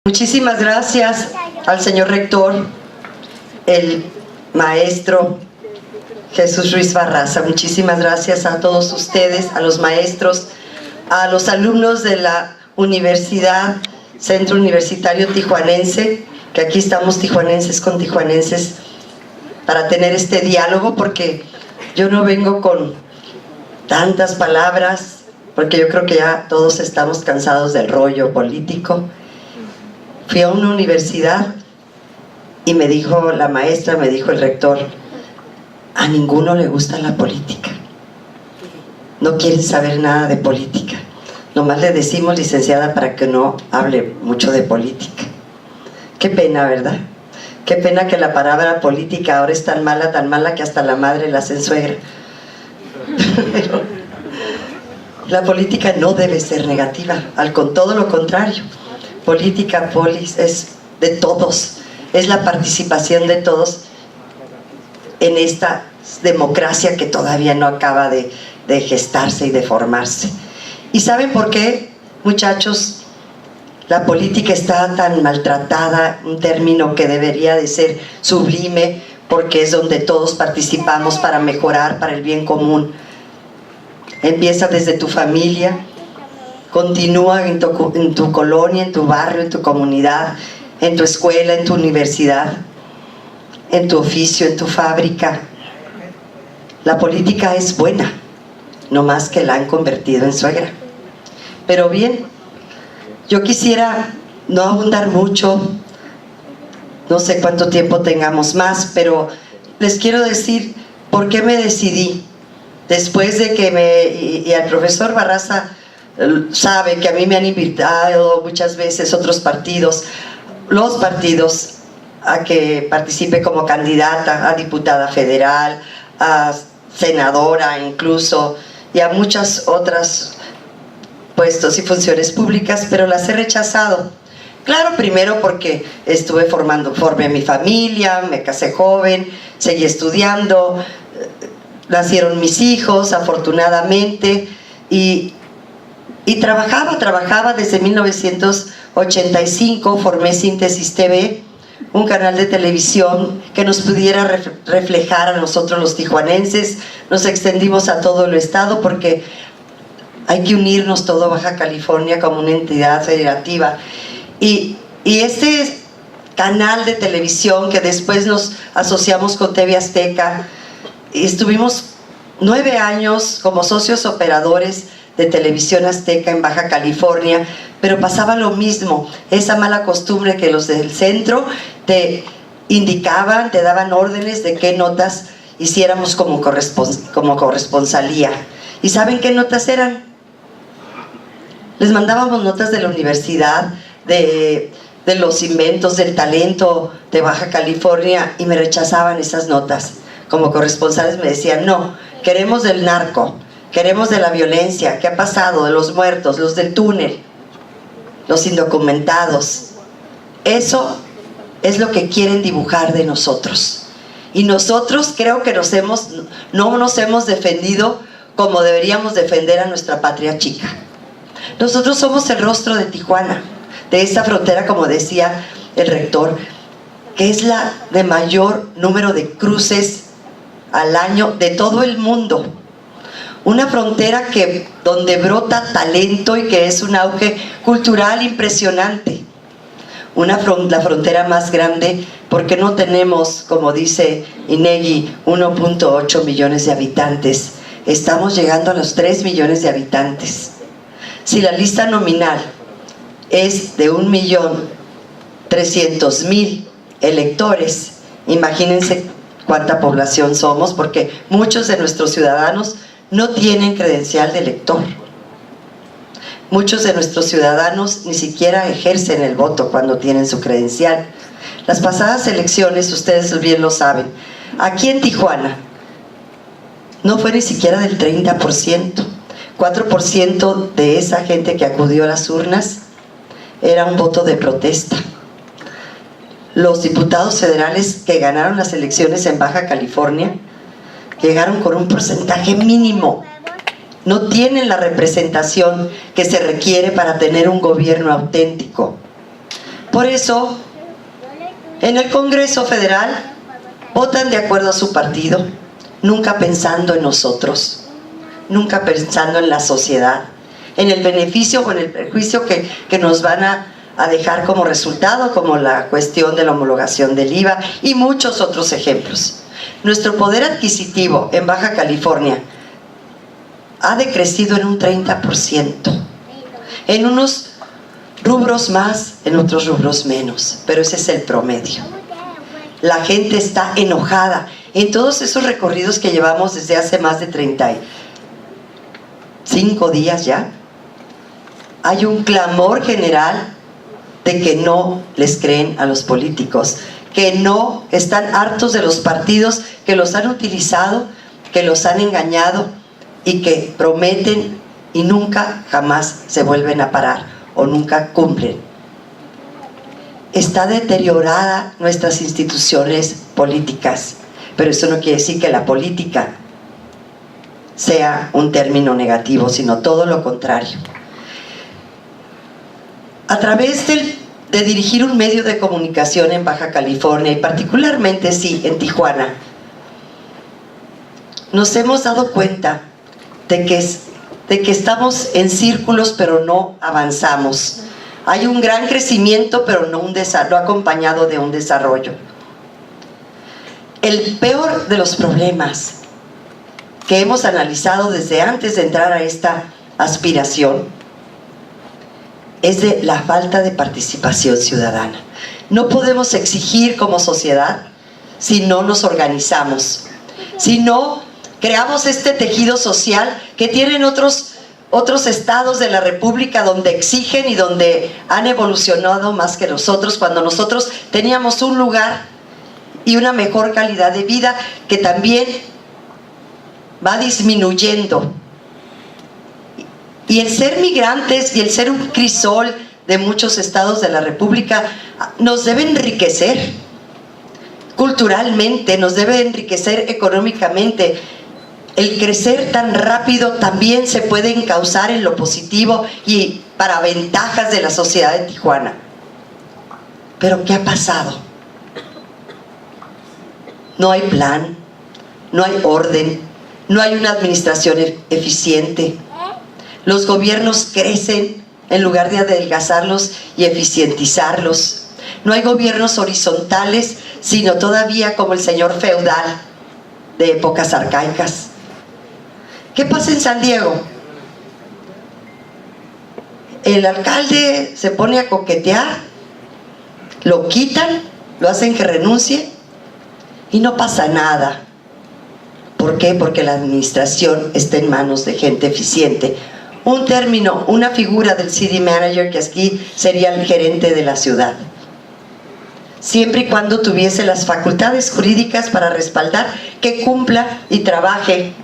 Muchísimas gracias al señor rector, el maestro Jesús Ruiz Barraza. Muchísimas gracias a todos ustedes, a los maestros, a los alumnos de la Universidad Centro Universitario Tijuanense, que aquí estamos tijuanenses con tijuanenses para tener este diálogo, porque yo no vengo con tantas palabras, porque yo creo que ya todos estamos cansados del rollo político. Fui a una universidad y me dijo la maestra, me dijo el rector, a ninguno le gusta la política, no quieren saber nada de política, nomás le decimos licenciada para que no hable mucho de política. Qué pena, ¿verdad? Qué pena que la palabra política ahora es tan mala que hasta la madre la hace suegra. Pero la política no debe ser negativa, con todo lo contrario. Política, polis, es de todos, es la participación de todos en esta democracia que todavía no acaba de gestarse y de formarse. ¿Y saben por qué, muchachos? La política está tan maltratada, un término que debería de ser sublime, porque es donde todos participamos para mejorar, para el bien común. Empieza desde tu familia, continúa en tu colonia, en tu barrio, en tu comunidad, en tu escuela, en tu universidad, en tu oficio, en tu fábrica. La política es buena, no más que la han convertido en suegra. Pero bien, yo quisiera no abundar mucho, no sé cuánto tiempo tengamos más, pero les quiero decir por qué me decidí, después de que y al profesor Barraza sabe que a mí me han invitado muchas veces otros partidos, los partidos, a que participe como candidata a diputada federal, a senadora incluso, y a muchas otras puestos y funciones públicas, pero las he rechazado. Claro, primero porque formé mi familia, me casé joven, seguí estudiando, nacieron mis hijos, afortunadamente, y trabajaba desde 1985, formé Síntesis TV, un canal de televisión que nos pudiera reflejar a nosotros los tijuanenses. Nos extendimos a todo el estado porque hay que unirnos todo Baja California como una entidad federativa. Y este canal de televisión, que después nos asociamos con TV Azteca, y estuvimos 9 años como socios operadores de Televisión Azteca en Baja California, pero pasaba lo mismo, esa mala costumbre que los del centro te indicaban, te daban órdenes de qué notas hiciéramos como corresponsalía. ¿Y saben qué notas eran? Les mandábamos notas de la universidad, de los inventos, del talento de Baja California, y me rechazaban esas notas. Como corresponsales me decían, no, queremos del narco, queremos de la violencia, ¿qué ha pasado? De los muertos, los del túnel, los indocumentados. Eso es lo que quieren dibujar de nosotros. Y nosotros creo que no nos hemos defendido como deberíamos defender a nuestra patria chica. Nosotros somos el rostro de Tijuana, de esta frontera, como decía el rector, que es la de mayor número de cruces al año de todo el mundo. Una frontera donde brota talento y que es un auge cultural impresionante. La frontera más grande, porque no tenemos, como dice INEGI, 1.8 millones de habitantes. Estamos llegando a los 3 millones de habitantes. Si la lista nominal es de 1.300.000 electores, imagínense cuánta población somos, porque muchos de nuestros ciudadanos no tienen credencial de elector. Muchos de nuestros ciudadanos ni siquiera ejercen el voto cuando tienen su credencial. Las pasadas elecciones, ustedes bien lo saben, aquí en Tijuana no fue ni siquiera del 30%. 4% de esa gente que acudió a las urnas era un voto de protesta. Los diputados federales que ganaron las elecciones en Baja California llegaron con un porcentaje mínimo. No tienen la representación que se requiere para tener un gobierno auténtico. Por eso, en el Congreso Federal, votan de acuerdo a su partido, nunca pensando en nosotros, nunca pensando en la sociedad, en el beneficio o en el perjuicio que nos van a dejar como resultado, como la cuestión de la homologación del IVA y muchos otros ejemplos. Nuestro poder adquisitivo en Baja California ha decrecido en un 30%, en unos rubros más, en otros rubros menos, pero ese es el promedio. La gente está enojada en todos esos recorridos que llevamos desde hace más de 35 días ya. Hay un clamor general de que no les creen a los políticos, que no están hartos de los partidos que los han utilizado, que los han engañado y que prometen y nunca jamás se vuelven a parar o nunca cumplen. Está deteriorada nuestras instituciones políticas, pero eso no quiere decir que la política sea un término negativo, sino todo lo contrario. A través de dirigir un medio de comunicación en Baja California y particularmente sí en Tijuana, nos hemos dado cuenta de que estamos en círculos pero no avanzamos. Hay un gran crecimiento pero no acompañado de un desarrollo. El peor de los problemas que hemos analizado desde antes de entrar a esta aspiración es de la falta de participación ciudadana. No podemos exigir como sociedad si no nos organizamos, si no creamos este tejido social que tienen otros estados de la República donde exigen y donde han evolucionado más que nosotros, cuando nosotros teníamos un lugar y una mejor calidad de vida que también va disminuyendo. Y el ser migrantes y el ser un crisol de muchos estados de la República nos debe enriquecer culturalmente, nos debe enriquecer económicamente. El crecer tan rápido también se puede encauzar en lo positivo y para ventajas de la sociedad de Tijuana. Pero ¿qué ha pasado? No hay plan, no hay orden, no hay una administración eficiente. Los gobiernos crecen en lugar de adelgazarlos y eficientizarlos. No hay gobiernos horizontales, sino todavía como el señor feudal de épocas arcaicas. ¿Qué pasa en San Diego? El alcalde se pone a coquetear, lo quitan, lo hacen que renuncie y no pasa nada. ¿Por qué? Porque la administración está en manos de gente eficiente. Un término, una figura del city manager, que aquí sería el gerente de la ciudad, siempre y cuando tuviese las facultades jurídicas para respaldar que cumpla y trabaje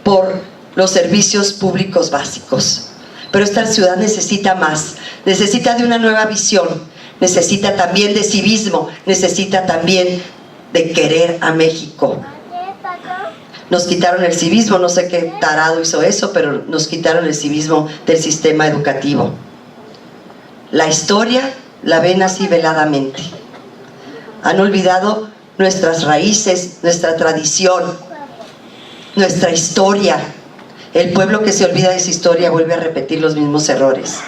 por los servicios públicos básicos. Pero esta ciudad necesita más, necesita de una nueva visión, necesita también de civismo, necesita también de querer a México. Nos quitaron el civismo, no sé qué tarado hizo eso, pero nos quitaron el civismo del sistema educativo. La historia la ven así veladamente. Han olvidado nuestras raíces, nuestra tradición, nuestra historia. El pueblo que se olvida de su historia vuelve a repetir los mismos errores.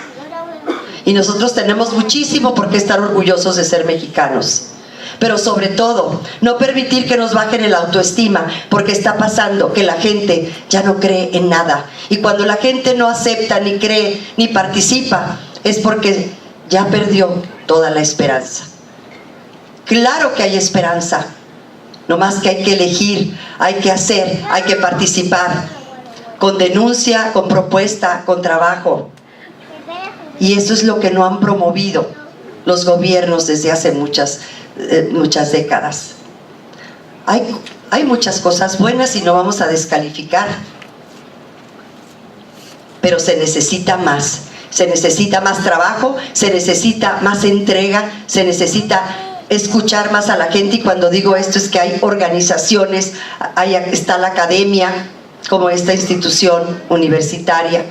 Y nosotros tenemos muchísimo por qué estar orgullosos de ser mexicanos. Pero sobre todo, no permitir que nos bajen el autoestima, porque está pasando que la gente ya no cree en nada. Y cuando la gente no acepta, ni cree, ni participa, es porque ya perdió toda la esperanza. Claro que hay esperanza, nomás que hay que elegir, hay que hacer, hay que participar, con denuncia, con propuesta, con trabajo. Y eso es lo que no han promovido los gobiernos desde hace muchas décadas. Hay muchas cosas buenas y no vamos a descalificar, pero se necesita más trabajo, se necesita más entrega, se necesita escuchar más a la gente. Y cuando digo esto es que hay organizaciones, está la academia como esta institución universitaria,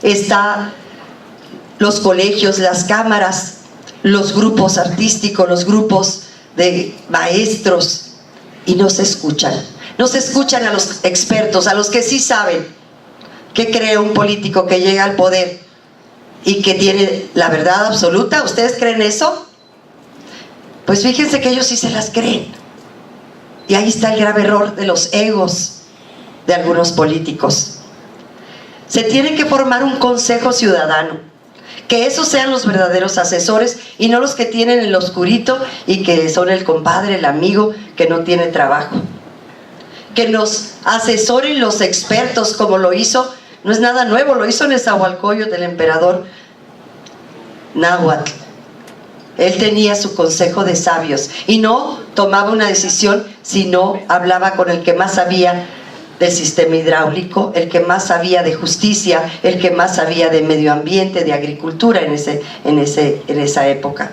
está los colegios, las cámaras, los grupos artísticos, los grupos de maestros, y no se escuchan. No se escuchan a los expertos, a los que sí saben qué cree un político que llega al poder y que tiene la verdad absoluta. ¿Ustedes creen eso? Pues fíjense que ellos sí se las creen. Y ahí está el grave error de los egos de algunos políticos. Se tiene que formar un consejo ciudadano, que esos sean los verdaderos asesores y no los que tienen el oscurito y que son el compadre, el amigo que no tiene trabajo. Que nos asesoren los expertos, como lo hizo, no es nada nuevo, lo hizo Nezahualcóyotl del emperador Náhuatl. Él tenía su consejo de sabios y no tomaba una decisión, sino hablaba con el que más sabía del sistema hidráulico, el que más sabía de justicia, el que más sabía de medio ambiente, de agricultura en esa época.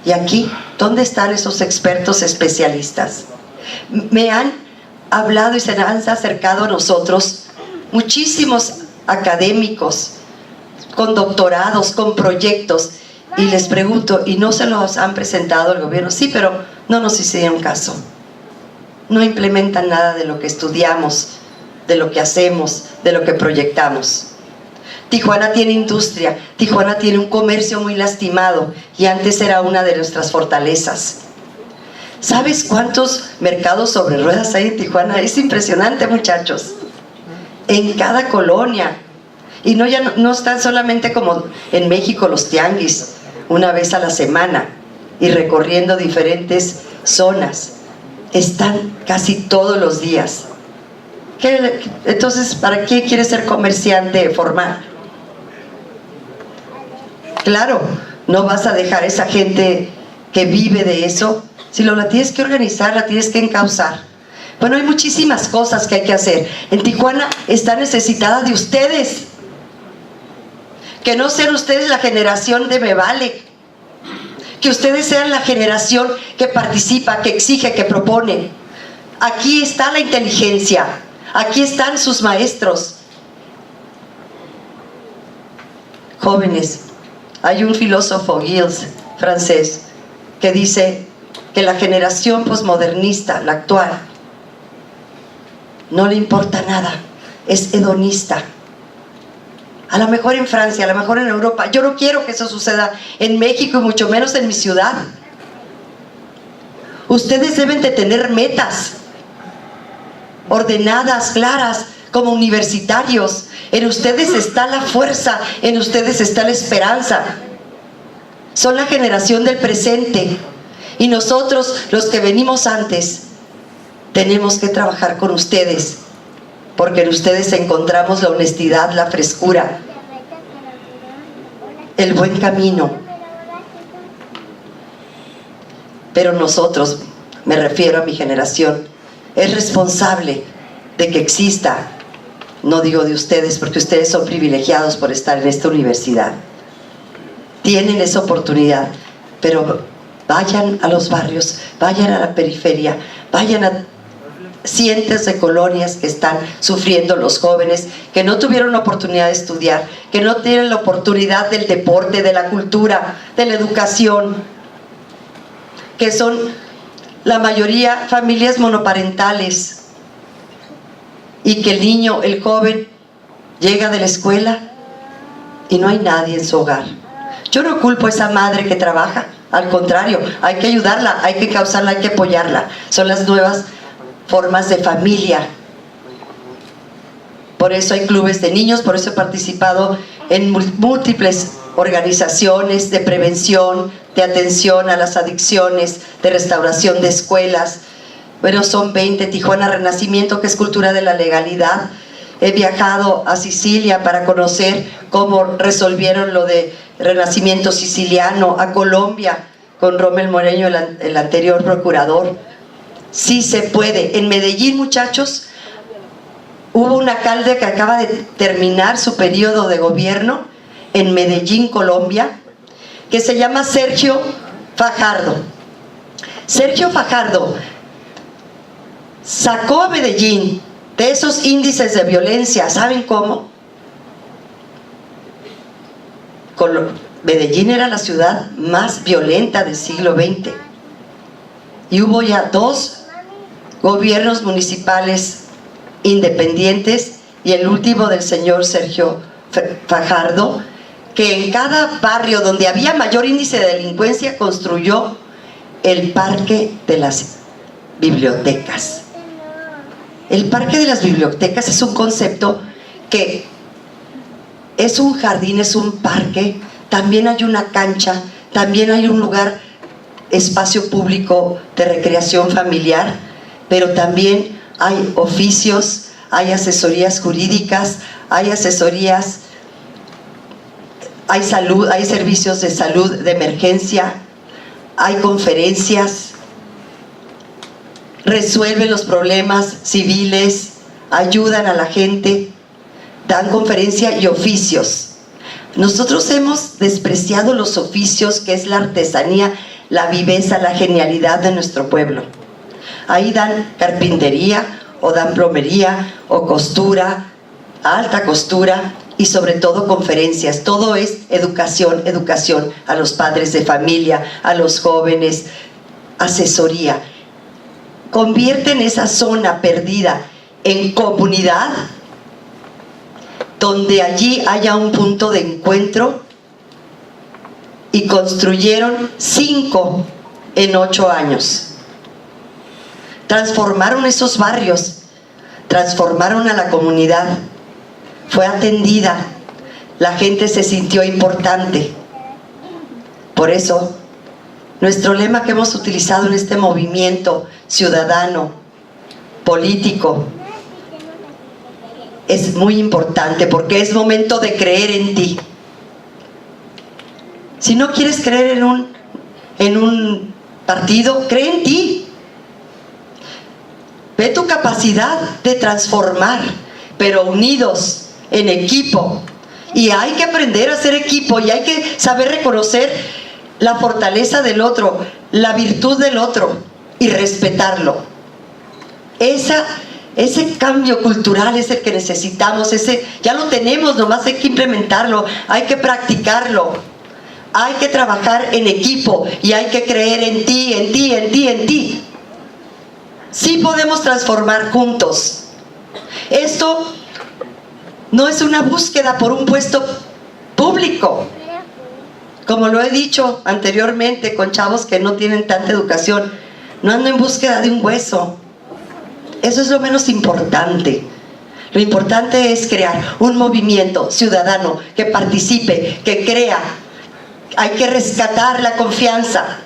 Y aquí, ¿dónde están esos expertos especialistas? Me han hablado y se han acercado a nosotros muchísimos académicos con doctorados, con proyectos, y les pregunto, ¿y no se los han presentado al gobierno? Sí, pero no nos hicieron caso. No implementan nada de lo que estudiamos, de lo que hacemos, de lo que proyectamos. Tijuana tiene industria, Tijuana tiene un comercio muy lastimado y antes era una de nuestras fortalezas. ¿Sabes cuántos mercados sobre ruedas hay en Tijuana? Es impresionante, muchachos. En cada colonia. Y no están solamente como en México los tianguis, una vez a la semana, y recorriendo diferentes zonas. Están casi todos los días. Entonces, ¿para qué quiere ser comerciante formal? Claro, no vas a dejar a esa gente que vive de eso, sino la tienes que organizar, la tienes que encauzar. Bueno, hay muchísimas cosas que hay que hacer. En Tijuana está necesitada de ustedes. Que no sean ustedes la generación de me vale. Que ustedes sean la generación que participa, que exige, que propone. Aquí está la inteligencia. Aquí están sus maestros. Jóvenes, hay un filósofo, Gilles, francés, que dice que la generación posmodernista, la actual, no le importa nada, es hedonista. A lo mejor en Francia, a lo mejor en Europa. Yo no quiero que eso suceda en México y mucho menos en mi ciudad. Ustedes deben de tener metas ordenadas, claras, como universitarios. En ustedes está la fuerza, en ustedes está la esperanza. Son la generación del presente. Y nosotros, los que venimos antes, tenemos que trabajar con ustedes, porque en ustedes encontramos la honestidad, la frescura, el buen camino. Pero nosotros, me refiero a mi generación, es responsable de que exista, no digo de ustedes, porque ustedes son privilegiados por estar en esta universidad. Tienen esa oportunidad, pero vayan a los barrios, vayan a la periferia, vayan a cientos de colonias que están sufriendo los jóvenes, que no tuvieron la oportunidad de estudiar, que no tienen la oportunidad del deporte, de la cultura, de la educación, que son la mayoría familias monoparentales, y que el niño, el joven, llega de la escuela y no hay nadie en su hogar. Yo no culpo a esa madre que trabaja, al contrario, hay que ayudarla, hay que causarla, hay que apoyarla. Son las nuevas formas de familia. Por eso hay clubes de niños, por eso he participado en múltiples organizaciones de prevención, de atención a las adicciones, de restauración de escuelas. Bueno, son 20, Tijuana Renacimiento, que es cultura de la legalidad. He viajado a Sicilia para conocer cómo resolvieron lo de Renacimiento siciliano, a Colombia con Rommel Moreño, el anterior procurador. Sí se puede. En Medellín, muchachos, hubo un alcalde que acaba de terminar su periodo de gobierno en Medellín, Colombia, que se llama Sergio Fajardo. Sergio Fajardo sacó a Medellín de esos índices de violencia. ¿Saben cómo? Medellín era la ciudad más violenta del siglo XX. Y hubo ya 2 gobiernos municipales independientes y el último del señor Sergio Fajardo, que en cada barrio donde había mayor índice de delincuencia construyó el Parque de las Bibliotecas. El Parque de las Bibliotecas es un concepto que es un jardín, es un parque, también hay una cancha, también hay un lugar, espacio público de recreación familiar, pero también hay oficios, hay asesorías jurídicas, hay asesorías, hay salud, hay servicios de salud de emergencia, hay conferencias, resuelven los problemas civiles, ayudan a la gente, dan conferencia y oficios. Nosotros hemos despreciado los oficios, que es la artesanía, la viveza, la genialidad de nuestro pueblo. Ahí dan carpintería, o dan plomería, o costura, alta costura, y sobre todo conferencias. Todo es educación, educación a los padres de familia, a los jóvenes, asesoría. Convierten esa zona perdida en comunidad, donde allí haya un punto de encuentro, y construyeron 5 en 8 años. Transformaron esos barrios, transformaron a la comunidad, fue atendida, la gente se sintió importante. Por eso, nuestro lema que hemos utilizado en este movimiento ciudadano, político, es muy importante, porque es momento de creer en ti. Si no quieres creer en un partido, cree en ti. Ve tu capacidad de transformar, pero unidos, en equipo. Y hay que aprender a ser equipo, y hay que saber reconocer la fortaleza del otro, la virtud del otro, y respetarlo. Ese cambio cultural es el que necesitamos. Ya lo tenemos, nomás hay que implementarlo, hay que practicarlo, hay que trabajar en equipo, y hay que creer en ti, en ti, en ti, en ti. Sí podemos transformar juntos. Esto no es una búsqueda por un puesto público, como lo he dicho anteriormente con chavos que no tienen tanta educación. No ando en búsqueda de un hueso. Eso es lo menos importante. Lo importante es crear un movimiento ciudadano que participe, que crea. Hay que rescatar la confianza.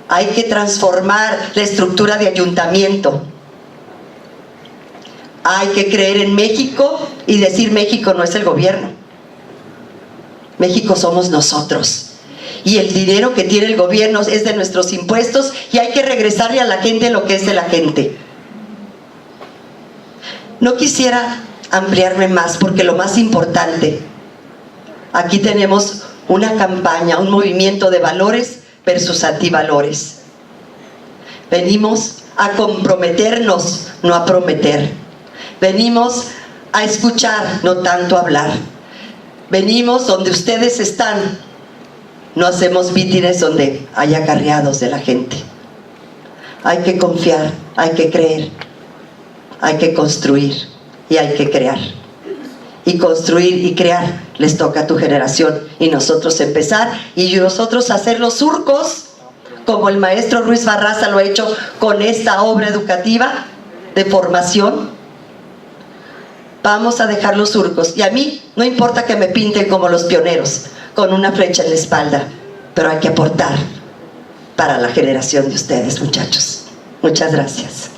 Hay que transformar la estructura de ayuntamiento. Hay que creer en México y decir: México no es el gobierno. México somos nosotros. Y el dinero que tiene el gobierno es de nuestros impuestos, y hay que regresarle a la gente lo que es de la gente. No quisiera ampliarme más, porque lo más importante, aquí tenemos una campaña, un movimiento de valores versus antivalores. Venimos a comprometernos, no a prometer. Venimos a escuchar, no tanto a hablar. Venimos donde ustedes están. No hacemos mítines donde haya acarreados de la gente. Hay que confiar, hay que creer, hay que construir y hay que crear. Y construir y crear les toca a tu generación, y nosotros empezar, y nosotros hacer los surcos, como el maestro Ruiz Barraza lo ha hecho con esta obra educativa de formación. Vamos a dejar los surcos, y a mí no importa que me pinten como los pioneros, con una flecha en la espalda, pero hay que aportar para la generación de ustedes, muchachos. Muchas gracias.